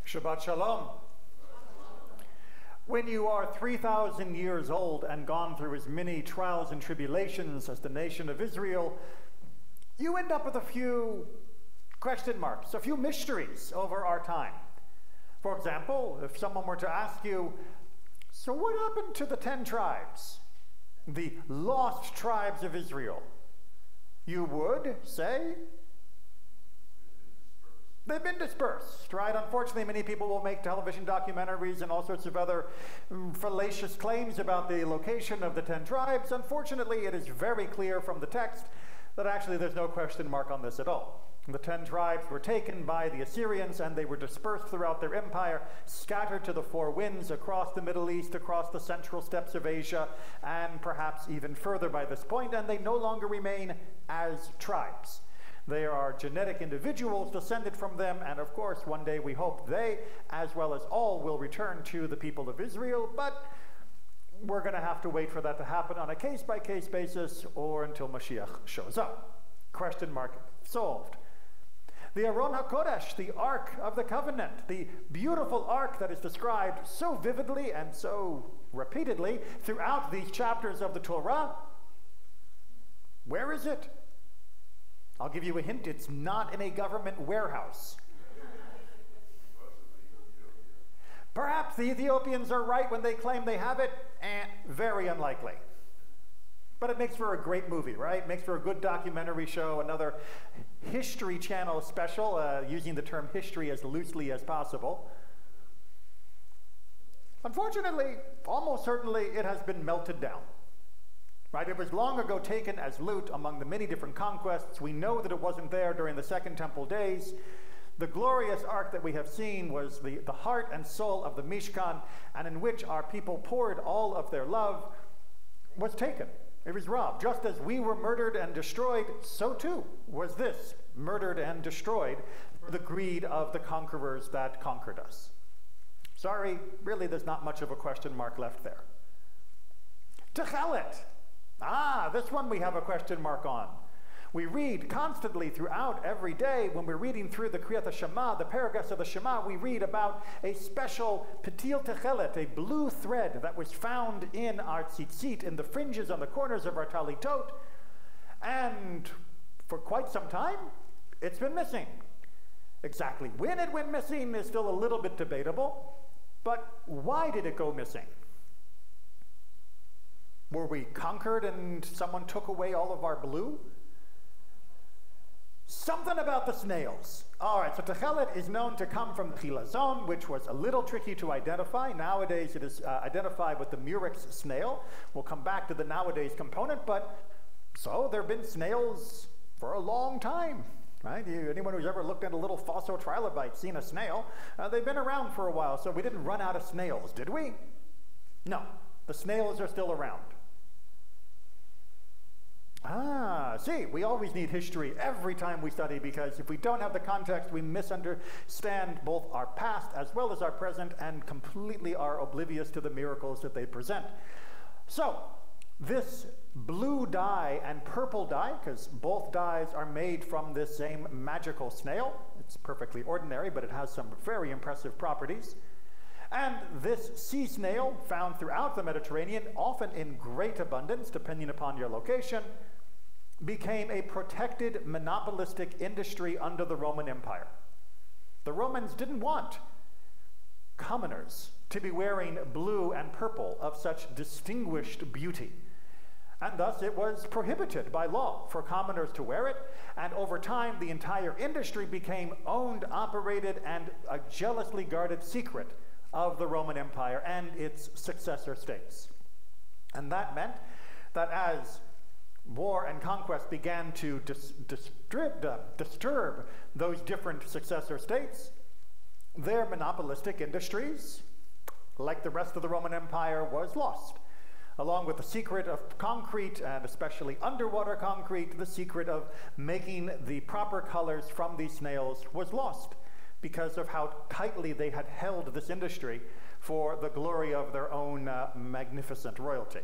Shabbat Shalom. When you are 3,000 years old and gone through as many trials and tribulations as the nation of Israel, you end up with a few question marks, a few mysteries over our time. For example, if someone were to ask you, so what happened to the 10 tribes, the lost tribes of Israel? You would say, they've been dispersed, right? Unfortunately, many people will make television documentaries and all sorts of other fallacious claims about the location of the 10 tribes. Unfortunately, it is very clear from the text that actually there's no question mark on this at all. The 10 tribes were taken by the Assyrians and they were dispersed throughout their empire, scattered to the four winds across the Middle East, across the central steppes of Asia, and perhaps even further by this point, and they no longer remain as tribes. They are genetic individuals descended from them, and of course, one day we hope they, as well as all, will return to the people of Israel, but we're going to have to wait for that to happen on a case-by-case basis or until Mashiach shows up. Question mark solved. The Aron HaKodesh, the Ark of the Covenant, the beautiful Ark that is described so vividly and so repeatedly throughout these chapters of the Torah, where is it? I'll give you a hint, it's not in a government warehouse. Perhaps the Ethiopians are right when they claim they have it, very unlikely. But it makes for a great movie, right? It makes for a good documentary show, another History Channel special, using the term history as loosely as possible. Unfortunately, almost certainly, it has been melted down. Right? It was long ago taken as loot among the many different conquests. We know that it wasn't there during the Second Temple days. The glorious ark that we have seen was the heart and soul of the Mishkan, and in which our people poured all of their love, was taken. It was robbed. Just as we were murdered and destroyed, so too was this murdered and destroyed for the greed of the conquerors that conquered us. Sorry, really there's not much of a question mark left there. Techelet. This one we have a question mark on. We read constantly throughout every day when we're reading through the Kriyat HaShema, the paragraphs of the Shema, we read about a special Petil Techelet, a blue thread that was found in our tzitzit, in the fringes on the corners of our talitot, and for quite some time, it's been missing. Exactly when it went missing is still a little bit debatable, but why did it go missing? Were we conquered and someone took away all of our blue? Something about the snails. All right, so Techelet is known to come from Chilazon, which was a little tricky to identify. Nowadays it is identified with the murex snail. We'll come back to the nowadays component, but so there have been snails for a long time. Right? Anyone who's ever looked at a little phosphotrilobite, seen a snail, they've been around for a while, so we didn't run out of snails, did we? No, the snails are still around. See, we always need history every time we study, because if we don't have the context, we misunderstand both our past as well as our present and completely are oblivious to the miracles that they present. So, this blue dye and purple dye, because both dyes are made from this same magical snail. It's perfectly ordinary, but it has some very impressive properties. And this sea snail, found throughout the Mediterranean, often in great abundance, depending upon your location, became a protected monopolistic industry under the Roman Empire. The Romans didn't want commoners to be wearing blue and purple of such distinguished beauty. And thus it was prohibited by law for commoners to wear it, and over time the entire industry became owned, operated, and a jealously guarded secret of the Roman Empire and its successor states. And that meant that as war and conquest began to disturb those different successor states, their monopolistic industries, like the rest of the Roman Empire, was lost. Along with the secret of concrete, and especially underwater concrete, the secret of making the proper colors from these snails was lost because of how tightly they had held this industry for the glory of their own magnificent royalty.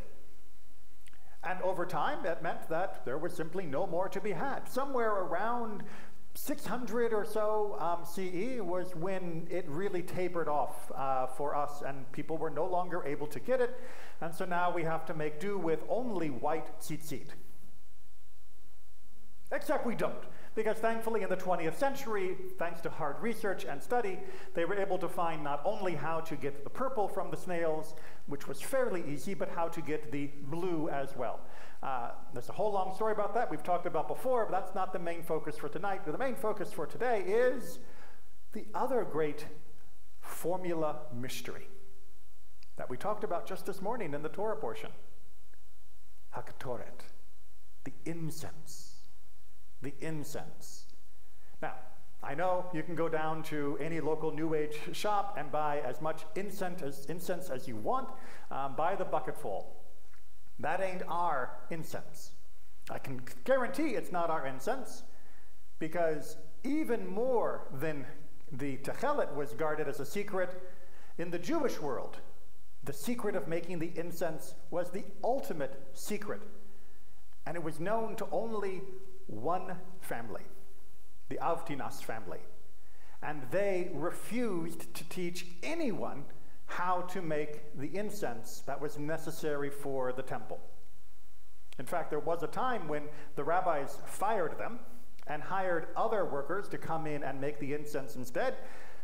And over time, that meant that there was simply no more to be had. Somewhere around 600 or so CE was when it really tapered off for us, and people were no longer able to get it, and so now we have to make do with only white tzitzit. Except we don't, because thankfully in the 20th century, thanks to hard research and study, they were able to find not only how to get the purple from the snails, which was fairly easy, but how to get the blue as well. There's a whole long story about that we've talked about before, but that's not the main focus for tonight. The main focus for today is the other great formula mystery that we talked about just this morning in the Torah portion. HaKetoret, the incense. The incense. Now, I know you can go down to any local New Age shop and buy as much incense as you want. Buy the bucketful. That ain't our incense. I can guarantee it's not our incense, because even more than the Techelet was guarded as a secret, in the Jewish world, the secret of making the incense was the ultimate secret. And it was known to only one family, the Avtinas family. And they refused to teach anyone how to make the incense that was necessary for the temple. In fact, there was a time when the rabbis fired them and hired other workers to come in and make the incense instead,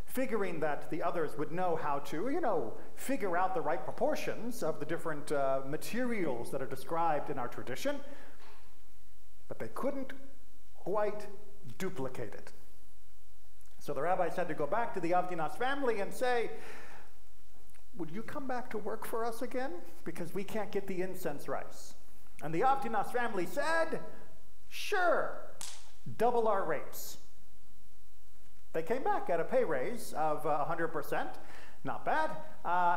figuring that the others would know how to, figure out the right proportions of the different materials that are described in our tradition, but they couldn't quite duplicate it. So the rabbis had to go back to the Avtinas family and say, would you come back to work for us again? Because we can't get the incense rice. And the Avtinas family said, sure, double our rates. They came back at a pay raise of 100%, not bad,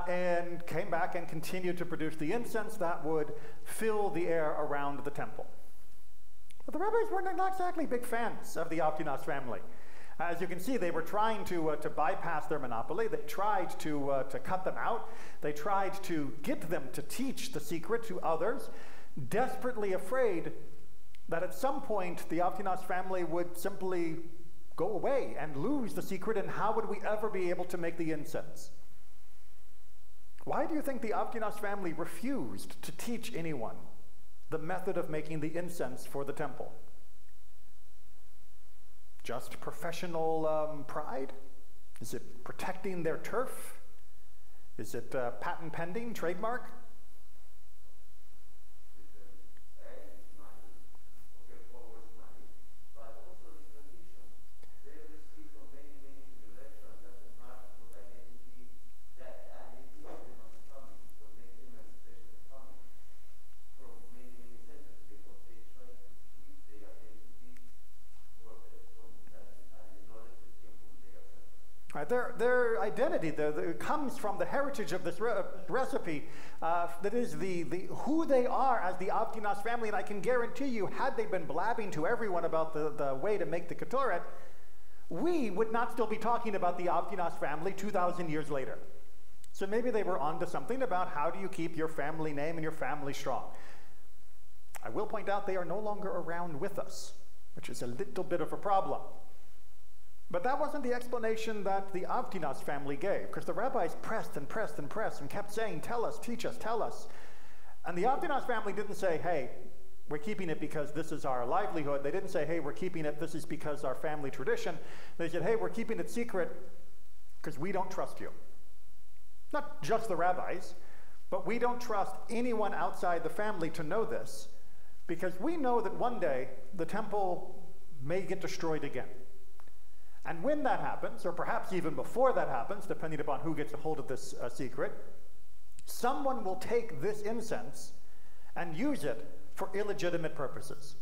and came back and continued to produce the incense that would fill the air around the temple. But the rabbis were not exactly big fans of the Avtinas family. As you can see, they were trying to bypass their monopoly. They tried to cut them out. They tried to get them to teach the secret to others, desperately afraid that at some point the Avtinas family would simply go away and lose the secret, and how would we ever be able to make the incense? Why do you think the Avtinas family refused to teach anyone the method of making the incense for the temple? Just professional pride? Is it protecting their turf? Is it patent pending, trademark? Their identity comes from the heritage of this recipe. That is who they are as the Avtinas family. And I can guarantee you, had they been blabbing to everyone about the way to make the Ketoret, we would not still be talking about the Avtinas family 2,000 years later. So maybe they were onto something about how do you keep your family name and your family strong. I will point out they are no longer around with us, which is a little bit of a problem. But that wasn't the explanation that the Avtinas family gave, because the rabbis pressed and pressed and pressed and kept saying, tell us, teach us, tell us. And the Avtinas family didn't say, hey, we're keeping it because this is our livelihood. They didn't say, hey, we're keeping it, this is because our family tradition. They said, hey, we're keeping it secret because we don't trust you. Not just the rabbis, but we don't trust anyone outside the family to know this, because we know that one day the temple may get destroyed again. And when that happens, or perhaps even before that happens, depending upon who gets a hold of this secret, someone will take this incense and use it for illegitimate purposes.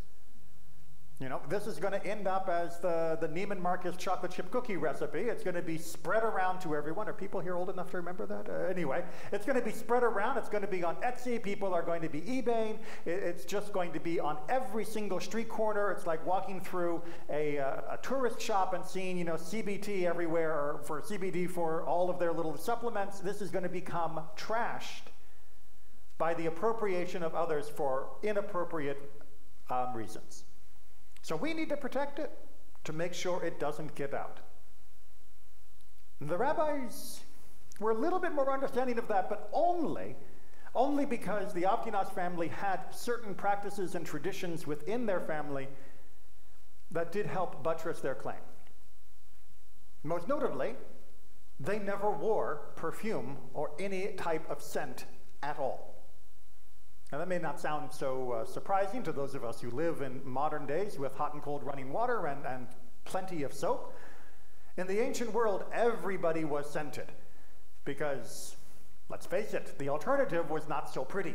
This is going to end up as the Neiman Marcus chocolate chip cookie recipe. It's going to be spread around to everyone. Are people here old enough to remember that? Anyway, it's going to be spread around. It's going to be on Etsy. People are going to be eBaying. It's just going to be on every single street corner. It's like walking through a tourist shop and seeing, CBT everywhere, or for CBD for all of their little supplements. This is going to become trashed by the appropriation of others for inappropriate reasons. So we need to protect it. to make sure it doesn't get out. The rabbis were a little bit more understanding of that, but only because the Avdinas family had certain practices and traditions within their family that did help buttress their claim. Most notably, they never wore perfume or any type of scent at all. Now that may not sound so surprising to those of us who live in modern days with hot and cold running water and plenty of soap. In the ancient world, everybody was scented because, let's face it, the alternative was not so pretty.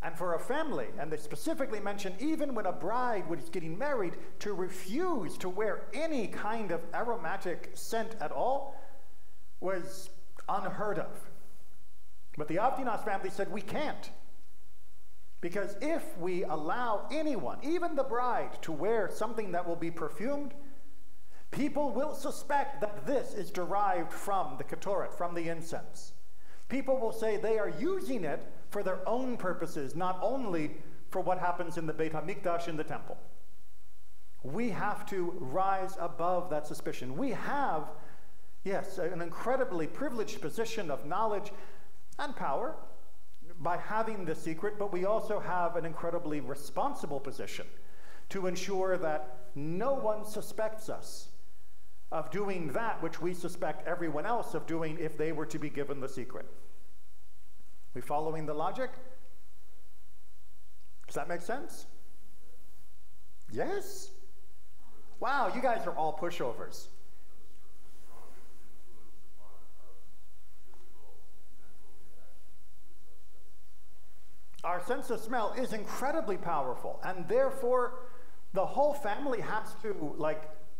And for a family, and they specifically mention even when a bride was getting married, to refuse to wear any kind of aromatic scent at all was unheard of. But the Avdinas family said, we can't. Because if we allow anyone, even the bride, to wear something that will be perfumed, people will suspect that this is derived from the ketoret, from the incense. People will say they are using it for their own purposes, not only for what happens in the Beit HaMikdash, in the temple. We have to rise above that suspicion. We have, yes, an incredibly privileged position of knowledge and power by having the secret, but we also have an incredibly responsible position to ensure that no one suspects us of doing that which we suspect everyone else of doing if they were to be given the secret. We following the logic? Does that make sense? Yes? Wow, you guys are all pushovers. Our sense of smell is incredibly powerful, and therefore the whole family has to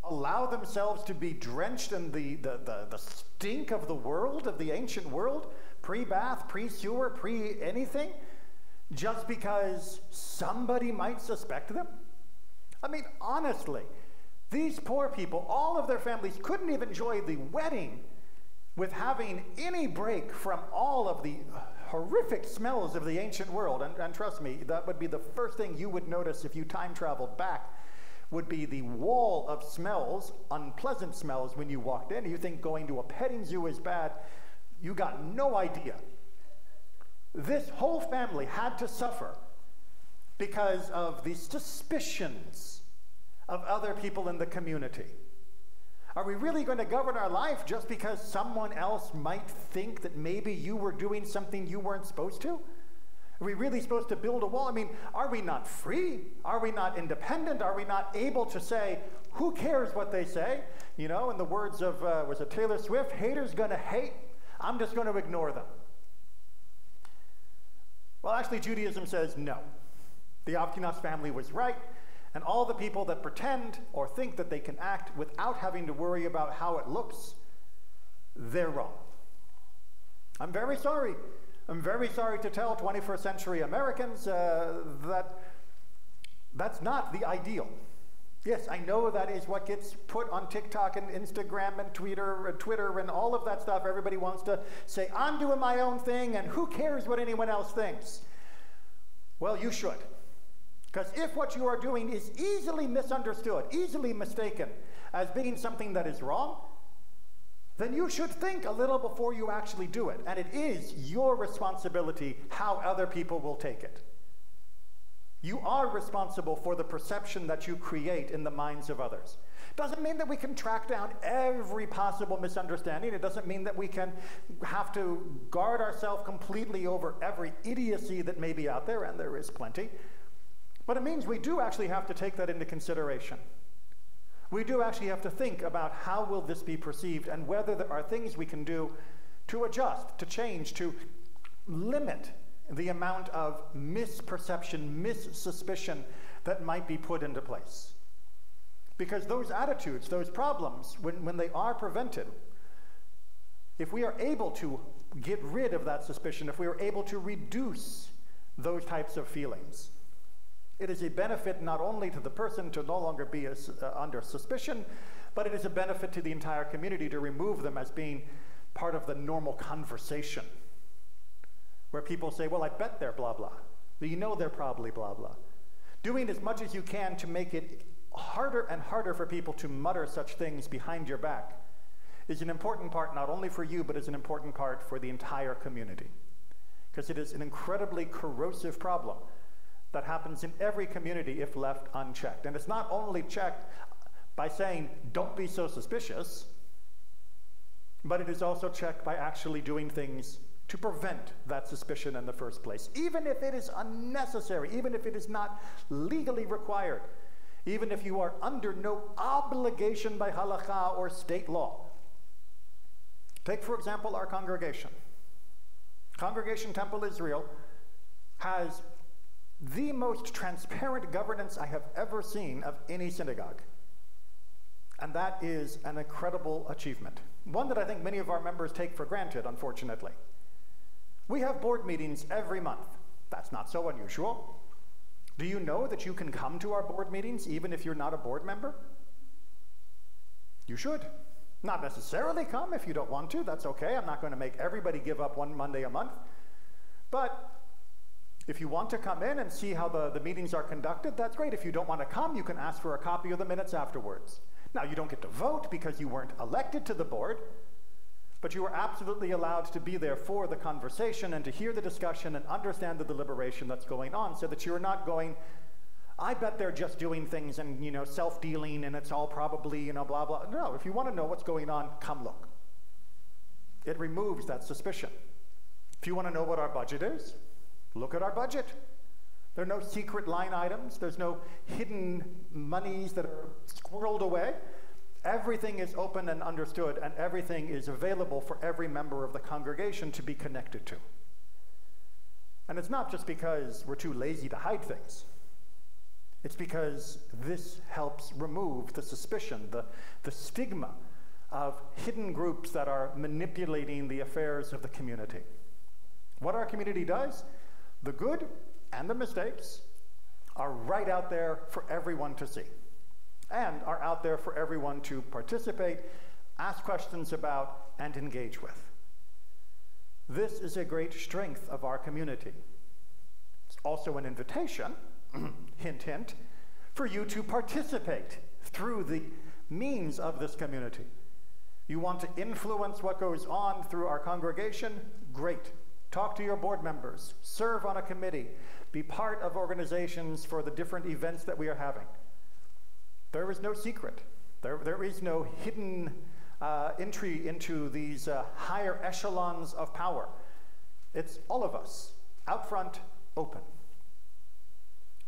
allow themselves to be drenched in the stink of the world, of the ancient world, pre-bath, pre-sewer, pre-anything, just because somebody might suspect them? I mean, honestly, these poor people, all of their families couldn't even enjoy the wedding with having any break from all of the horrific smells of the ancient world. And trust me, that would be the first thing you would notice if you time traveled back, would be the wall of smells, unpleasant smells when you walked in. You think going to a petting zoo is bad. You got no idea. This whole family had to suffer because of the suspicions of other people in the community. Are we really going to govern our life just because someone else might think that maybe you were doing something you weren't supposed to? Are we really supposed to build a wall? I mean, are we not free? Are we not independent? Are we not able to say, who cares what they say? You know, in the words of, was it Taylor Swift, haters gonna hate, I'm just going to ignore them. Well, actually, Judaism says no. The Avdinas family was right, and all the people that pretend or think that they can act without having to worry about how it looks, they're wrong. I'm very sorry. I'm very sorry to tell 21st century Americans that that's not the ideal. Yes, I know that is what gets put on TikTok and Instagram and Twitter and all of that stuff. Everybody wants to say, I'm doing my own thing and who cares what anyone else thinks? Well, you should. Because if what you are doing is easily misunderstood, easily mistaken as being something that is wrong, then you should think a little before you actually do it. And it is your responsibility how other people will take it. You are responsible for the perception that you create in the minds of others. Doesn't mean that we can track down every possible misunderstanding. It doesn't mean that we can have to guard ourselves completely over every idiocy that may be out there, and there is plenty. But it means we do actually have to take that into consideration. We do actually have to think about how will this be perceived and whether there are things we can do to adjust, to change, to limit the amount of misperception, missuspicion that might be put into place. Because those attitudes, those problems, when they are prevented, if we are able to get rid of that suspicion, if we are able to reduce those types of feelings, it is a benefit not only to the person to no longer be under suspicion, but it is a benefit to the entire community to remove them as being part of the normal conversation, where people say, well, I bet they're blah, blah. You know they're probably blah, blah. Doing as much as you can to make it harder and harder for people to mutter such things behind your back is an important part not only for you, but is an important part for the entire community. Because it is an incredibly corrosive problem that happens in every community if left unchecked. And it's not only checked by saying, don't be so suspicious, but it is also checked by actually doing things to prevent that suspicion in the first place, even if it is unnecessary, even if it is not legally required, even if you are under no obligation by halakha or state law. Take, for example, our congregation. Congregation Temple Israel has the most transparent governance I have ever seen of any synagogue. And that is an incredible achievement. One that I think many of our members take for granted, unfortunately. We have board meetings every month. That's not so unusual. Do you know that you can come to our board meetings even if you're not a board member? You should. Not necessarily come if you don't want to. That's okay. I'm not going to make everybody give up one Monday a month. But if you want to come in and see how the meetings are conducted, that's great. If you don't want to come, you can ask for a copy of the minutes afterwards. Now, you don't get to vote because you weren't elected to the board, but you are absolutely allowed to be there for the conversation and to hear the discussion and understand the deliberation that's going on, so that you're not going, I bet they're just doing things and, self-dealing and it's all probably, blah, blah. No, if you want to know what's going on, come look. It removes that suspicion. If you want to know what our budget is, look at our budget. There are no secret line items. There's no hidden monies that are squirreled away. Everything is open and understood, and everything is available for every member of the congregation to be connected to. And it's not just because we're too lazy to hide things. It's because this helps remove the suspicion, the stigma of hidden groups that are manipulating the affairs of the community. What our community does, the good and the mistakes, are right out there for everyone to see, and are out there for everyone to participate, ask questions about, and engage with. This is a great strength of our community. It's also an invitation, hint, hint, for you to participate through the means of this community. You want to influence what goes on through our congregation? Great. Talk to your board members, serve on a committee, be part of organizations for the different events that we are having. There is no secret. There is no hidden entry into these higher echelons of power. It's all of us, out front, open.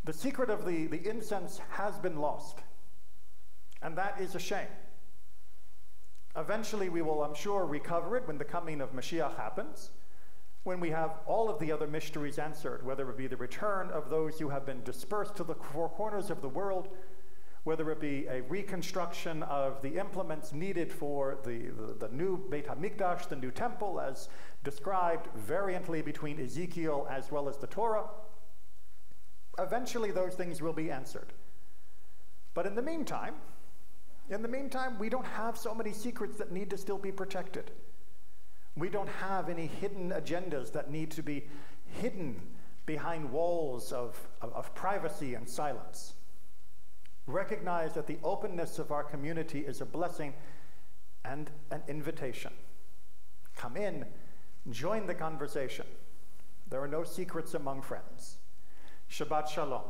The secret of the incense has been lost, and that is a shame. Eventually we will, I'm sure, recover it when the coming of Mashiach happens, when we have all of the other mysteries answered, whether it be the return of those who have been dispersed to the four corners of the world, whether it be a reconstruction of the implements needed for the new Beit HaMikdash, the new temple, as described variantly between Ezekiel as well as the Torah. Eventually those things will be answered. But in the meantime, we don't have so many secrets that need to still be protected. We don't have any hidden agendas that need to be hidden behind walls of privacy and silence. Recognize that the openness of our community is a blessing and an invitation. Come in, join the conversation. There are no secrets among friends. Shabbat Shalom.